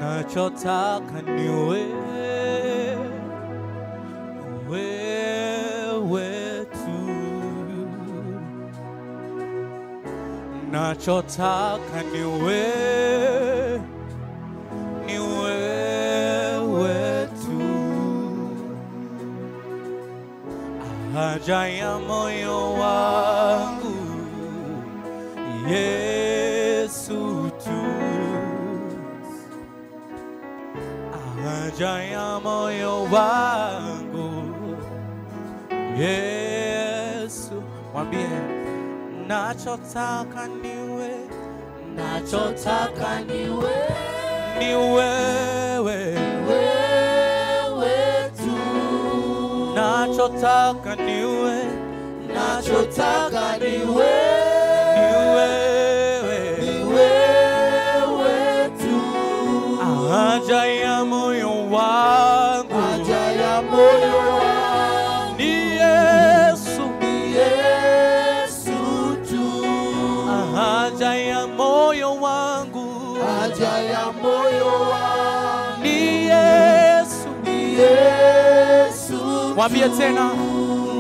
nachotaka ni wewe tu, nachotaka ni wewe tu, haja ya moyo wangu Yesu tu, haja ya moyo wangu Yesu. Mwambie nachotaka niwe, nachotaka niwe, ni wewe tu, nachotaka niwe, nachotaka niwe, ni wewe tu, haja ya moyo wangu, haja ya moyo wangu ni Yesu tu, haja ya moyo wangu, haja ya moyo wangu ni Yesu tu. Mwambie tena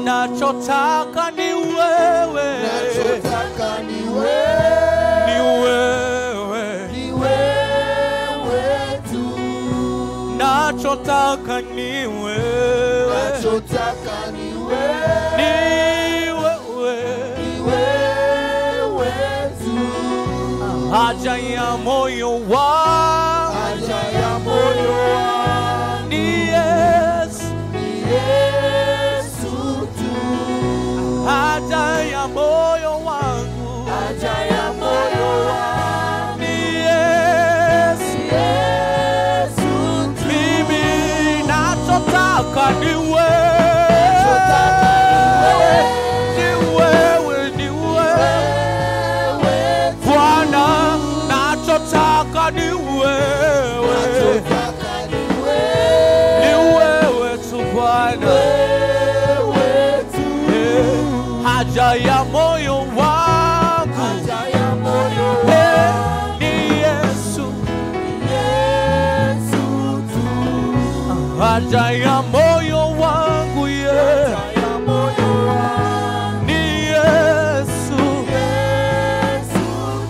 nachotaka ni wewe, nachotaka ni wewe, ni wewe tu, nachotaka ni wewe, nachotaka ni wewe, ni wewe tu, haja ya moyo wangu, haja ya moyo wangu ni Yesu tu, haja ya moyo wangu, haja ya moyo wangu ni Yesu tu. Mimi nachotaka ni wewe, nachotaka ni wewe, ni wewe Bwana, nachotaka ni wewe, nachotaka ni wewe tu Bwana, haja ya moyo wangu, haja ya moyo wangu ni Yesu tu, haja ya moyo wangu ni Yesu.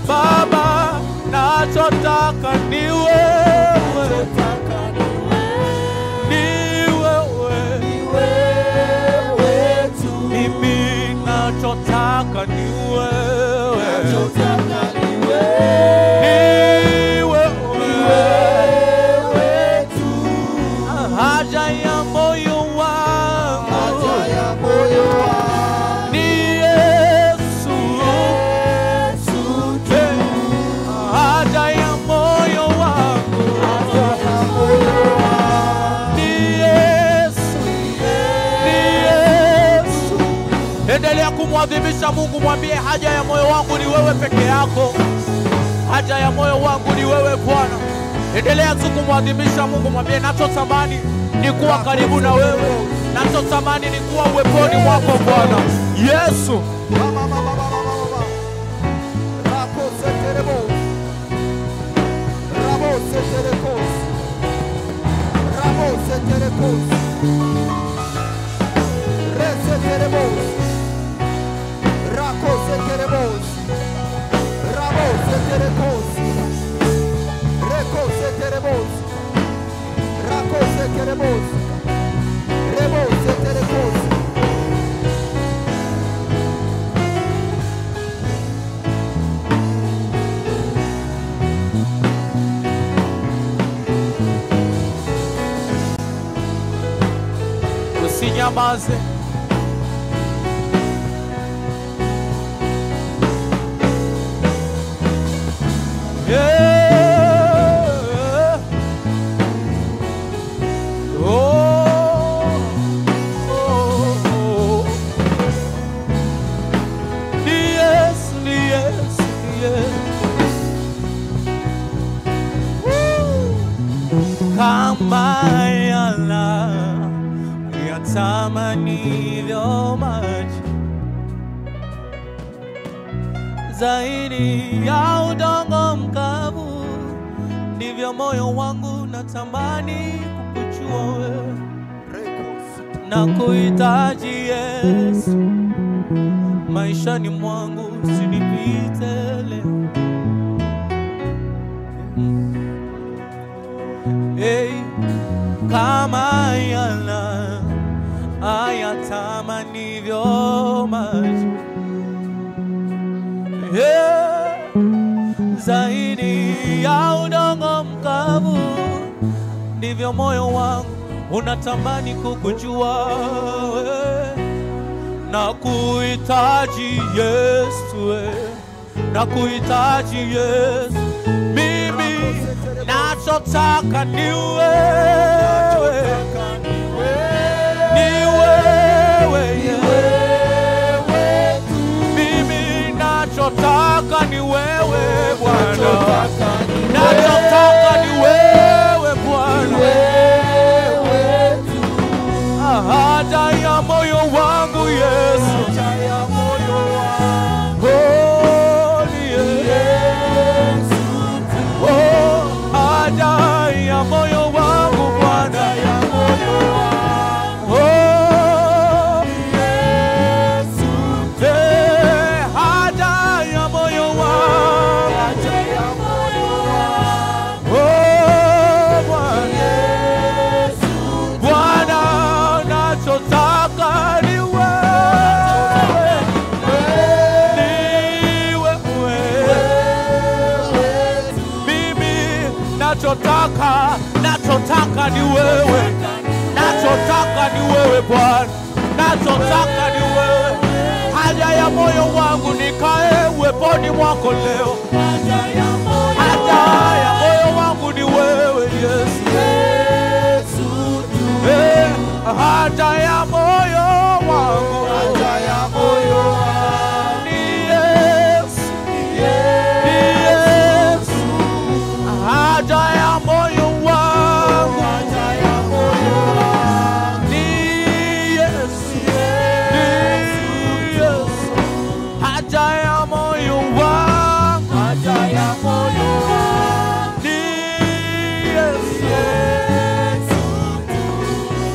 Baba, nachotaka ni wewe, ni wewe tu, mimi nachotaka ni wewe, nachotaka ni wewe tu, haja ya moyo wangu, haja ya moyo wangu ni Yesu tu, haja ya moyo wangu, haja ya moyo wangu ni Yesu, ni Yesu. Endelea kumwadhimisha Mungu, mwambie haja ya moyo wangu ni wewe peke yako, haja ya moyo wangu ni wewe Bwana. Endelea tu kumwadhimisha Mungu, mwambie nachotamani ni kuwa karibu na wewe, nachotamani ni kuwa uweponi mwako Bwana Yesu. Usinyamaze, kama yala yatamaniyo maji zaidi ya udongo mkavu, ndivyo moyo wangu natamani kukujua wewe, na kuhitaji Yesu maishani mwangu, usinipite leo. Hey, kama yana ayatamanivyo maji, hey, zaidi ya udongo mkavu, ndivyo moyo wangu unatamani kukujua wewe, na kuhitaji Yesu, na kuhitaji Yesu. Mimi nachotaka ni wewe, ni wewe, mimi nachotaka ni wewe Bwana, nachotaka ni wewe Bwana. Haja ya moyo wangu Yesu, oh Yesu, oh haja ya moyo wangu Bwana, oh Yesu, haja ya moyo wangu, oh Bwana, Bwana nachotaka ni wewe, mimi nachotaka ni wewe, nachotaka ni wewe Bwana, nachotaka ni wewe. Haja ya moyo wangu nikae uweponi mwako leo, haja ya moyo wangu ni wewe Yesu, haja ya moyo wangu, haja ya moyo wangu ni Yesu, ni Yesu, haja ya moyo wangu, haja ya moyo wangu ni Yesu, ni Yesu, haja ya moyo wangu, haja ya moyo wangu ni Yesu.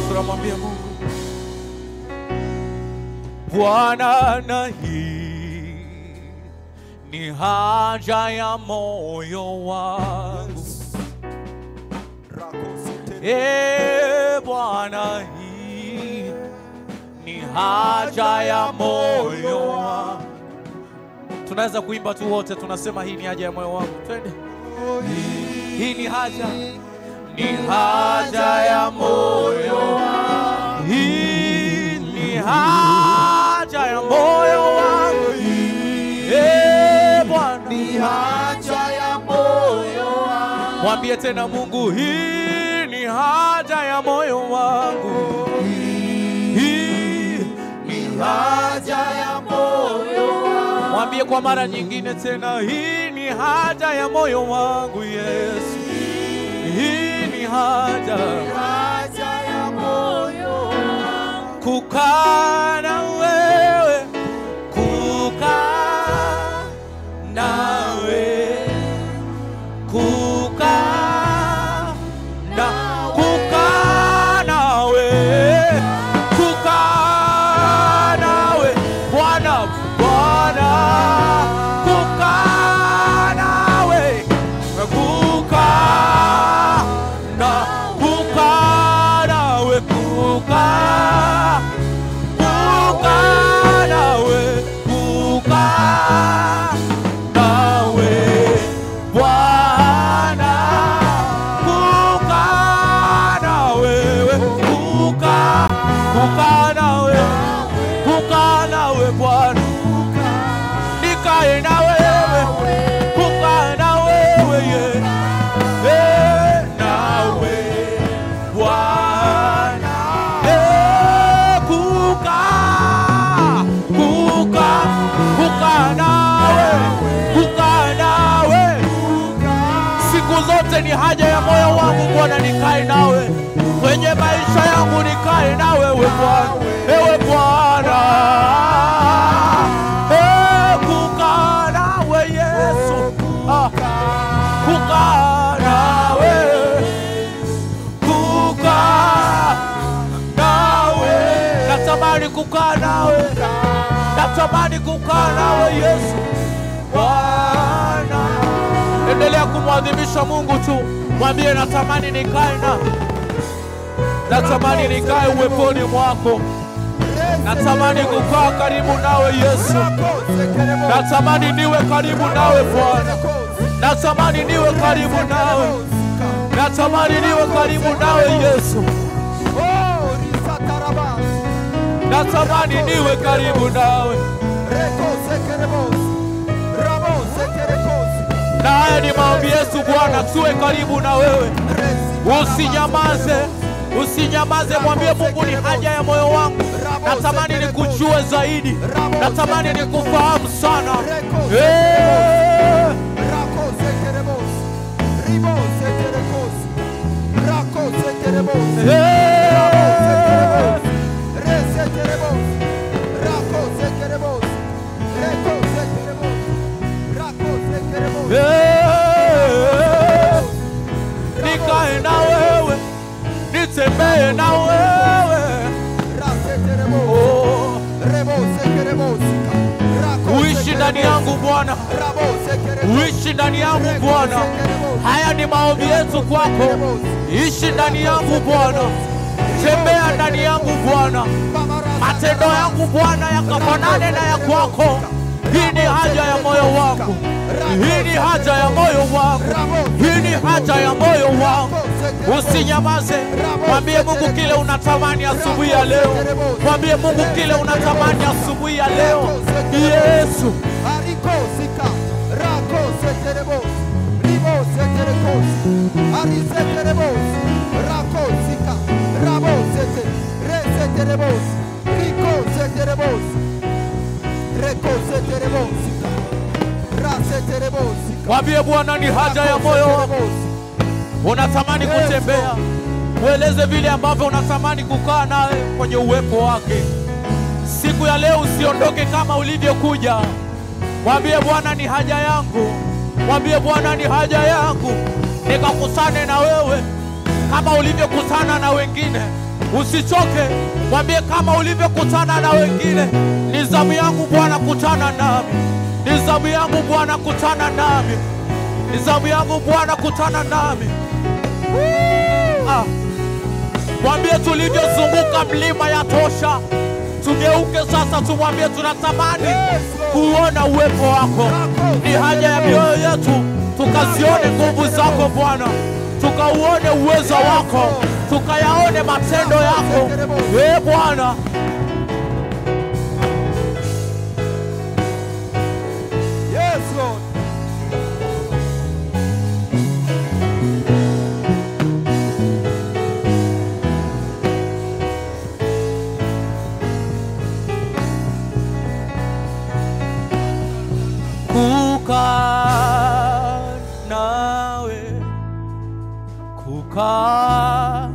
Tunamwambia Mungu, Bwana, na hii ni haja ya moyo wangu. Bwana, hii ni haja ya moyo wangu. Tunaweza kuimba tu wote, tunasema hii ni haja ya moyo wangu. Twende. Hii ni haja, ni haja ya moyo wangu. Hii ni haja ya moyo wangu. Bwana, ni haja ya moyo wangu. Mwambie tena Mungu, hii ni haja ya moyo wangu. Hii ni haja ya moyo wangu. Mwambie kwa mara nyingine tena, hii ni haja ya moyo wangu Yesu. Hii ni haja ya moyo wangu. Kukaa na wewe, kukaa nawe, kukaa nawe, kukaa nawe Bwana, Bwana, kukaa nawe, kukaa nawe, kukaa nawe, kukaa nawe Bwana, kukaa nawe, kukaa nawe Bwana, nikae na wewe, kukaa na wewe nawe Bwana, kukaa nawe siku zote. Ni haja ya moyo wangu Bwana, nikae nawe kwenye maisha yangu, nikae nawe Bwana, ewe Bwana, kukaa nawe Yesu, kukaa nawe kukaa nawe, natamani kukaa nawe Yesu Bwana. Endelea kumwadhimisha Mungu tu, mwambie natamani nikae nawe, natamani nikae uweponi mwako, natamani kukaa karibu nawe Yesu, natamani niwe karibu nawe Bwana, natamani niwe karibu nawe, natamani niwe karibu nawe Yesu, natamani niwe karibu nawe. Na haya ni maombi Yesu Bwana, tuwe karibu na wewe. Usinyamaze, usinyamaze, mwambie Mungu ni haja ya moyo wangu, natamani nikujue zaidi, natamani nikufahamu sana. Nikae na wewe, nitembee na wewe, uishi ndani yangu Bwana, uishi ndani yangu Bwana. Haya ni maombi yetu kwako, ishi ndani yangu Bwana, tembea ndani yangu Bwana, matendo yangu Bwana yakafanane na ya kwako. Hii ni haja ya moyo wangu, hii ni haja ya moyo wangu, hii ni haja ya moyo wangu. Usinyamaze, mwambie Mungu kile unatamani asubuhi ya leo, mwambie Mungu kile unatamani asubuhi ya leo. Yesu mwambie Bwana ni haja ya moyo wangu. Unatamani kutembea, ueleze vile ambavyo unatamani kukaa naye kwenye uwepo wake. Siku ya leo usiondoke kama ulivyokuja. Mwambie Bwana ni haja yangu, mwambie Bwana ni haja yangu, nikakusane na wewe kama ulivyokutana na wengine. Usichoke, mwambie kama ulivyokutana na wengine, ni zamu yangu Bwana kutana nami, ni zamu yangu Bwana kutana nami, ni zamu yangu Bwana kutana nami. Mwambie tulivyozunguka mlima ya tosha, tugeuke sasa tumwambie tunatamani kuona uwepo wako. Ni haja ya mioyo yetu tukazione nguvu zako Bwana, tukauone uwezo wako, tukayaone matendo yako. Bwana kukaa nawe, kukaa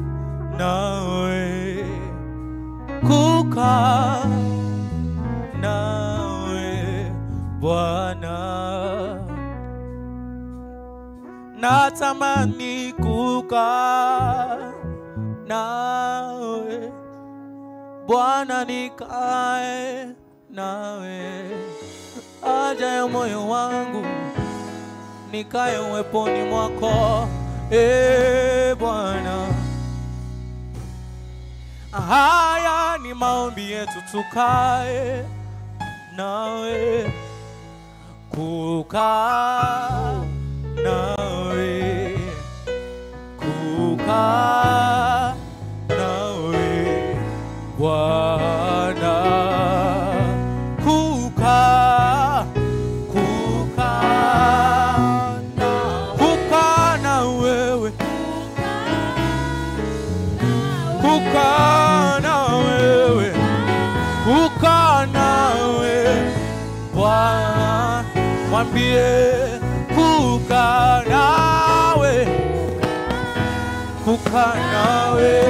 nawe, kukaa nawe Bwana, natamani kukaa nawe Bwana, nikae nawe. Haja ya moyo wangu nikae uweponi mwako, Bwana. Haya ni maombi yetu, tukae nawe, kukaa nawe, kukaa nawe Bwana. Kukaa na wewe, kukaa nawe Bwana, mwambie kukaa nawe, kukaa nawe.